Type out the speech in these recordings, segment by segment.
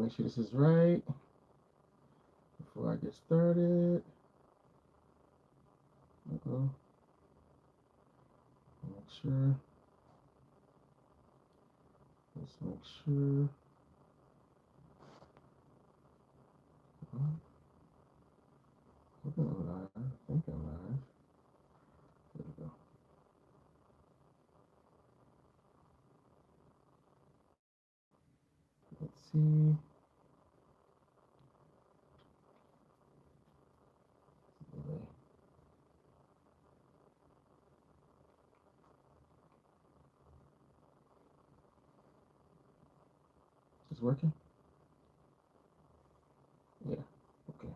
make sure this is right before I get started. Uh-oh. Make sure. Let's make sure. I think I'm live. I think I'm live. There we go. Let's see. Is this working? Yeah. Okay.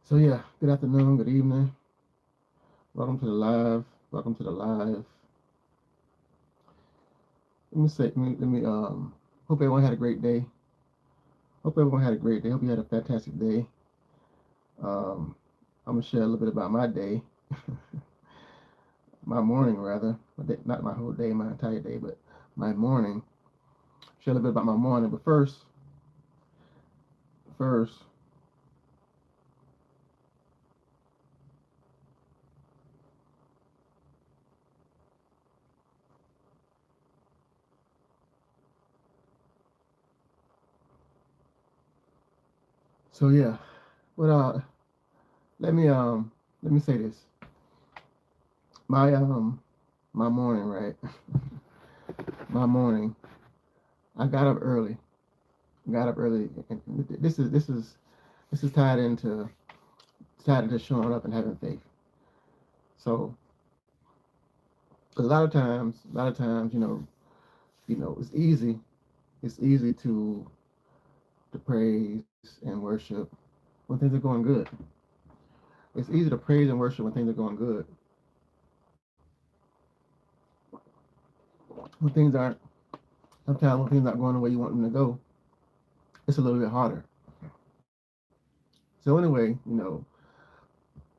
So yeah, good afternoon, good evening. Welcome to the live. Welcome to the live. Let me hope everyone had a great day. Hope everyone had a great day. Hope you had a fantastic day. Um, I'm gonna share a little bit about my day, my morning rather. Not my whole day, my entire day, but my morning. Share a little bit about my morning. But first, so yeah. But let me um, let me say this. My my morning, right? My morning. I got up early. Got up early, and this is tied into showing up and having faith. So, 'cause a lot of times, it's easy to praise and worship when things are going good. It's easy to praise and worship when things are going good. When things aren't, sometimes when things aren't going the way you want them to go, it's a little bit harder. So anyway,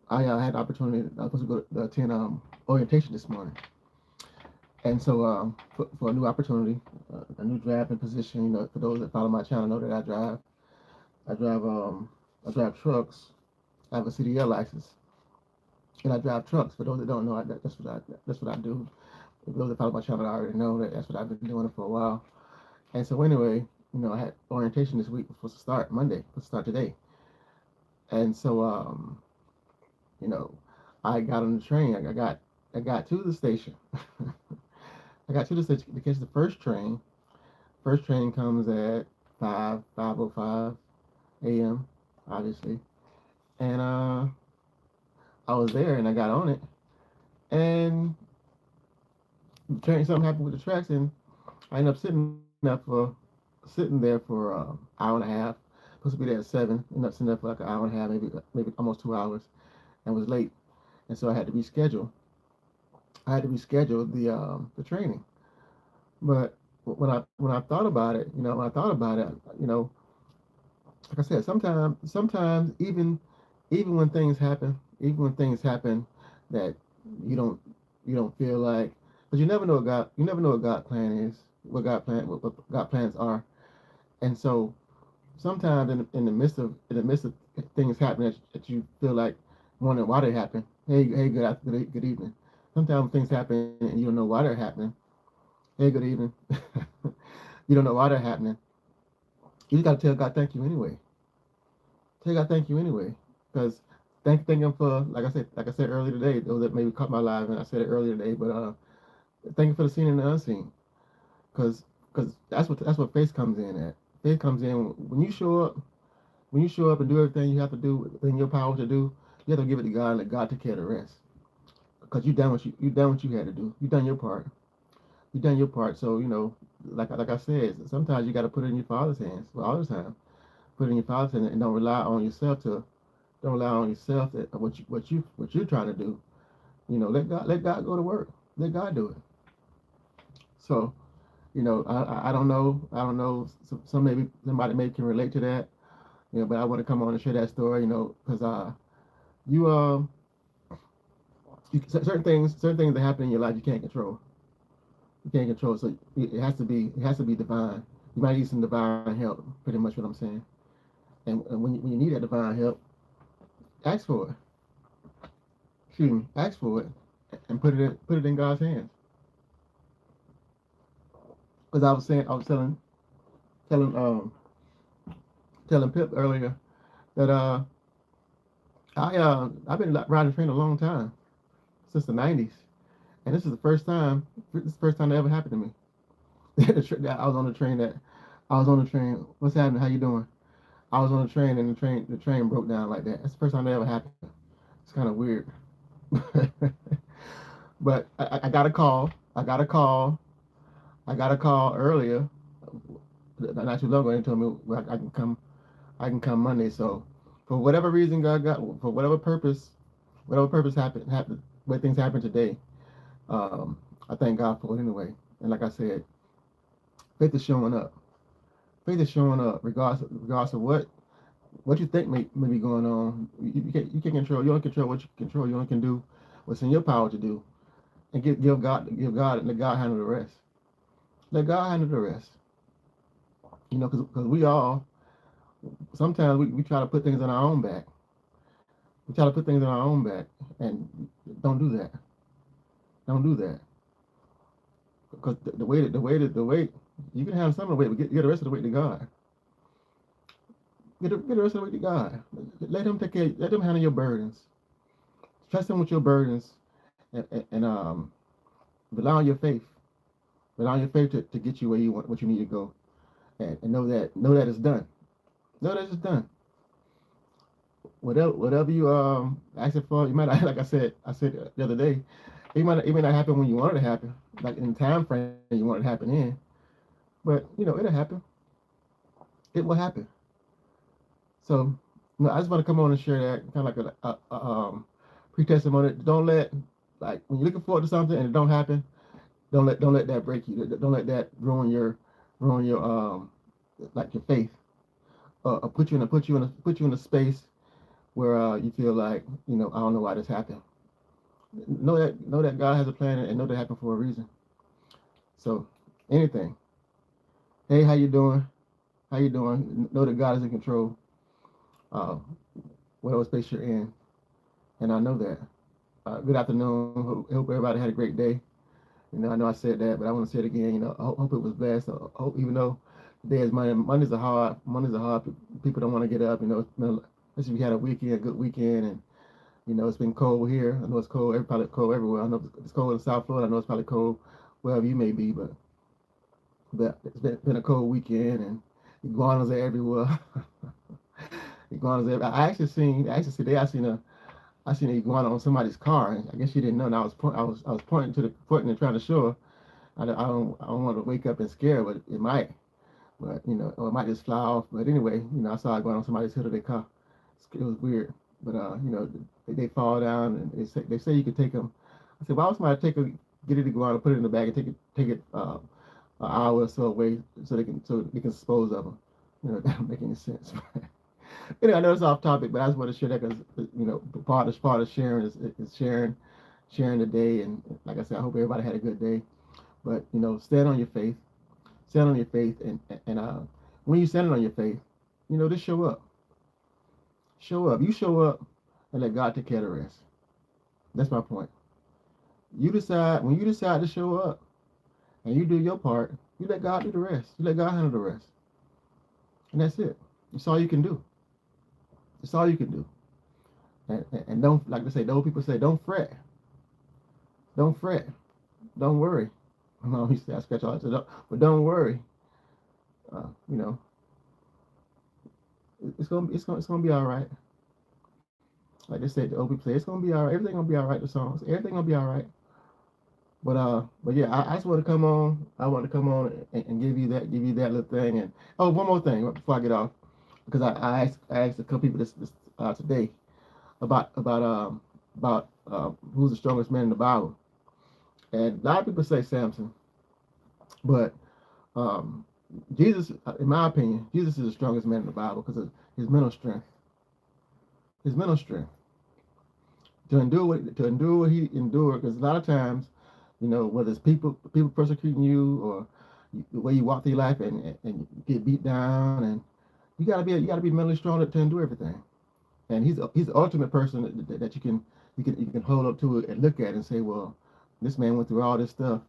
I had the opportunity. I was supposed to go to attend orientation this morning, and so for a new opportunity, a new driving position. For those that follow my channel, know that I drive I drive trucks. I have a CDL license, and I drive trucks. For those that don't know, that's what I do. For those that follow my channel, I already know that that's what I've been doing for a while. And so anyway, I had orientation this week, supposed to start Monday, supposed to start today. And so you know, I got on the train. I got to the station. I got to the station to catch the first train. First train comes at 5:05 a.m. obviously, and I was there and I got on it, and something happened with the tracks, and I ended up sitting there for hour and a half. Supposed to be there at 7. Ended up sitting there for like an hour and a half, maybe almost 2 hours, and was late, and so I had to reschedule. I had to reschedule the training. But when I thought about it, when I thought about it, you know, like I said, sometimes even when things happen that you don't you don't feel like, but you never know what God plan is, what God plans are, and so sometimes in the midst of things happening that you feel like wondering why they happen. Hey, good evening. Sometimes things happen and you don't know why they're happening. Hey, good evening. You don't know why they're happening. You just gotta tell God thank you anyway. Tell God thank you anyway, because thank Him for, like I said earlier today. Those that maybe caught my live and I said it earlier today, but thank you for the seen and the unseen, because that's what faith comes in at. Faith comes in when you show up. When you show up and do everything you have to do in your power to do, you have to give it to God and let God take care of the rest. Because you done what you had to do. You done your part. You done your part. So like I said, sometimes you got to put it in your Father's hands. Well, all the time, put it in your Father's hands and don't rely on yourself that what you're trying to do. Let God go to work. Let God do it. So I don't know. Some maybe somebody maybe can relate to that. But I want to come on and share that story. Because you certain things that happen in your life you can't control. You can't control. So it has to be divine. You might need some divine help. Pretty much what I'm saying. And when you need that divine help, ask for it. Excuse me, ask for it, and put it in God's hands. Because I was telling telling Pip earlier that I've been riding the train a long time, since the '90s, and this is the first time that ever happened to me. I was on the train that I was on the train. What's happening? How you doing? I was on the train and the train broke down like that. That's the first time that ever happened. It's kind of weird. But I got a call. I got a call. I got a call earlier, not too long ago, and told me I can come. I can come Monday. So, for whatever reason, God got for whatever purpose happened, where things happen today. I thank God for it anyway. And like I said, faith is showing up. Faith is showing up, regardless of what you think may be going on. You can't control. You don't control what you control. You only can do what's in your power to do, and give God, and let God handle the rest. Let God handle the rest. Because we all sometimes we try to put things on our own back. We try to put things on our own back, and don't do that. Don't do that. Because the weight, you can have some of the weight, but get the rest of the weight to God. Get the rest of the weight to God. Let Him take care. Let Him handle your burdens. Trust Him with your burdens, and rely on your faith. Rely on your faith to get you where you want, what you need to go, and know that it's done. Know that it's done. Whatever you asking for, you might not, like I said the other day, it may not happen when you want it to happen, like in the time frame you want it to happen in, but it'll happen. It will happen. So I just want to come on and share that kind of like pre-testimony. Don't let, like, when you're looking forward to something and it don't happen, don't let that break you. Don't let that ruin your like your faith. Put you in a space where you feel like, I don't know why this happened. Know that God has a plan, and know that it happened for a reason. So anything. Hey, how you doing? How you doing? Know that God is in control. Uh, whatever space you're in, and I know that. Good afternoon. Hope everybody had a great day. I know I said that, but I want to say it again. I hope it was blessed. I hope, even though today is Monday, Mondays are hard. People don't want to get up. Especially if we had a good weekend, and it's been cold here. I know it's cold. Probably cold everywhere. I know it's cold in South Florida. I know it's probably cold wherever you may be, but it's been a cold weekend, and iguanas are everywhere. Iguanas everywhere. Today I seen an iguana on somebody's car. And I guess she didn't know. And I was pointing and trying to show her. I don't want to wake up and scare her, but it might. But or it might just fly off. But anyway, I saw it going on somebody's hood of their car. It was weird. But they fall down, and they say you could take them. I said, why would somebody get it iguana, put it in the bag, and take it an hour or so away so they can dispose of them? That don't make any sense. I know it's off topic, but I just want to share that because part of sharing is sharing the day, and like I said, I hope everybody had a good day. But stand on your faith, and when you stand on your faith, just show up. You show up, and let God take care of the rest. That's my point. When you decide to show up, and you do your part, you let God do the rest. You let God handle the rest, and that's it. That's all you can do. That's all you can do. And don't, like they say, those people say, don't fret. Don't fret. Don't worry. My mom used to say, I scratch all that, but don't worry. It's gonna be all right. Like they said, the old people say, it's gonna be all right. Everything gonna be all right. The songs, everything gonna be all right. But yeah, I just want to come on. I want to come on and give you that little thing. And one more thing before I get off, because I asked a couple people this today about who's the strongest man in the Bible, and a lot of people say Samson, but Jesus, in my opinion, Jesus is the strongest man in the Bible because of his mental strength. His mental strength to endure what he endured. Because a lot of times, whether it's people persecuting you, or the way you walk through life and you get beat down, and you gotta be mentally strong to endure everything. And he's the ultimate person that you can hold up to it and look at and say, well, this man went through all this stuff,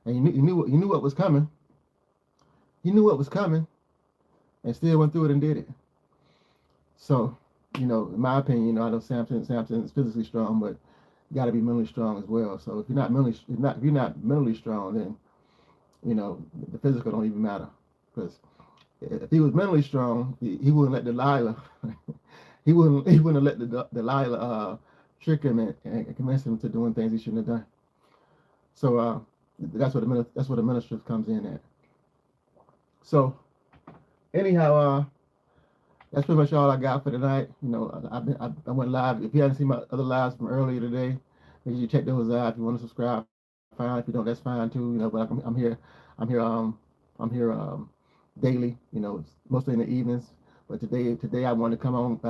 and you knew what was coming. He knew what was coming, and still went through it and did it. So, in my opinion, I know Samson is physically strong, but you got to be mentally strong as well. So if you're not mentally strong, then the physical don't even matter. Because if he was mentally strong, he wouldn't let Delilah. he wouldn't have let Delilah trick him and convince him to doing things he shouldn't have done. So that's where the ministry comes in at. So anyhow, that's pretty much all I got for tonight. I went live. If you haven't seen my other lives from earlier today, make sure you check those out. If you want to subscribe, fine. If you don't, that's fine too. But I'm here. I'm here daily. Mostly in the evenings. But today I wanted to come on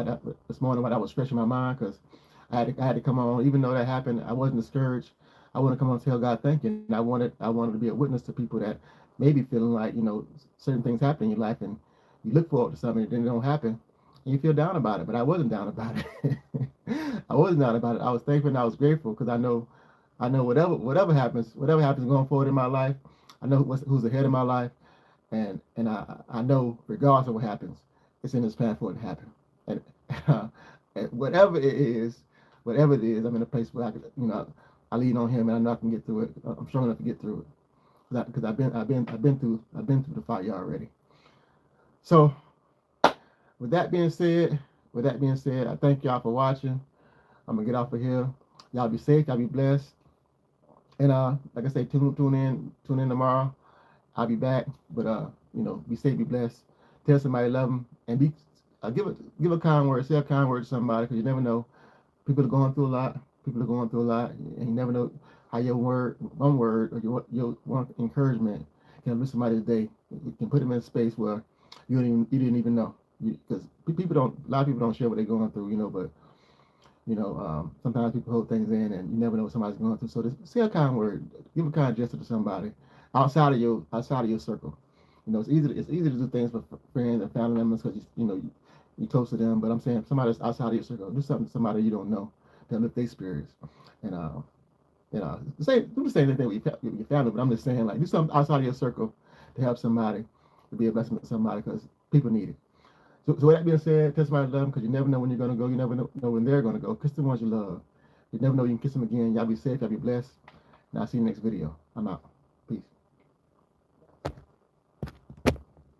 this morning when I was stretching my mind, because I had to come on. Even though that happened, I wasn't discouraged. I wanted to come on and tell God thank you. And I wanted to be a witness to people that may be feeling like certain things happen in your life, and you look forward to something and then it don't happen, and you feel down about it. But I wasn't down about it. I wasn't down about it. I was thankful and I was grateful, because I know whatever happens going forward in my life, I know who's ahead of my life, and I know regardless of what happens, it's in His plan for it to happen. And whatever it is, I'm in a place where I lean on Him, and I know I can get through it. I'm strong enough to get through it, because I've been through the fire already. So with that being said, I thank y'all for watching. I'm gonna get off of here. Y'all be safe. Y'all be blessed. And like I say, tune in tomorrow. I'll be back. But be safe, be blessed. Tell somebody you love them, and give a kind word. Say a kind word to somebody, because you never know. People are going through a lot. And you never know how one word, or your one encouragement can lift somebody's day. You can put them in a space where you didn't even know. Because a lot of people don't share what they're going through, but sometimes people hold things in, and you never know what somebody's going through. So just say a kind word, give a kind gesture to somebody outside of your circle. It's easy to do things for friends and family members, because you close to them. But I'm saying somebody that's outside of your circle, do something to somebody you don't know to lift their spirits. And do the same thing with your family. But I'm just saying, like, do something outside of your circle to help somebody, to be a blessing to somebody, because people need it. So with that being said, tell somebody to love them, because you never know when you're going to go. You never know when they're going to go. Kiss the ones you love. You never know you can kiss them again. Y'all be safe. Y'all be blessed. And I'll see you next video. I'm out.